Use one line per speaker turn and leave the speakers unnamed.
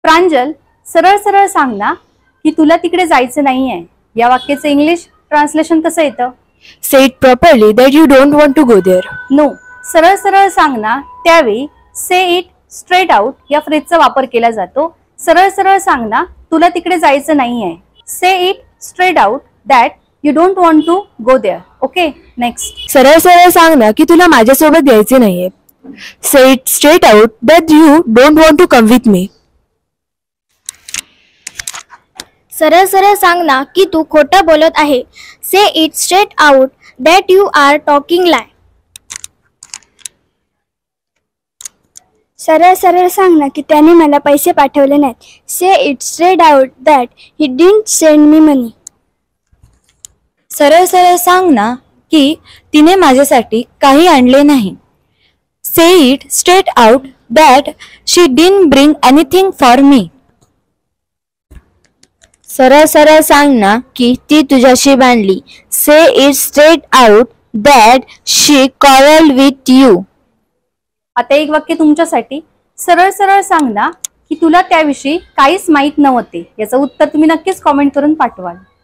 प्रांजल, सरळ सरळ सांग ना की तुला तिकडे जायचं नाहीये. या वाक्याचं इंग्लिश ट्रान्सलेशन कसं येतं?
Say it properly that you don't want to go there.
No, सरळ सरळ सांग ना त्यावेळी से इट स्ट्रेट आउट या फ्रेजचा वापर केला जातो. सरळ सरळ सांग ना तुला तिकडे जायचं नाहीये. Say it straight out that you don't want to go there. Okay, next.
सरळ सरळ सांग ना की तुला माझ्यासोबत यायचे नाहीये. Say it straight out that you don't want to come with me.
सरळ सरळ सांग ना की तू खोटं बोलत आहे. Say it straight out that you are talking lie. सरळ सरळ सांग ना की त्याने मला पैसे पाठवले नाहीत. Say it straight out that he didn't send me money.
सरळ सरळ सांग ना की तिने माझ्यासाठी काही आणले नाही. Say it straight out that she didn't bring anything for me.
सरळ सरळ सांग ना की ती तुझ्याशी भांडली. Say it straight out that she quarreled with you.
आता एक वाक्य तुमच्यासाठी. सरळ सरळ सांग ना की तुला त्याविषयी काहीच माहित नव्हते. याचं उत्तर तुम्ही नक्कीच कॉमेंट करून पाठवाल.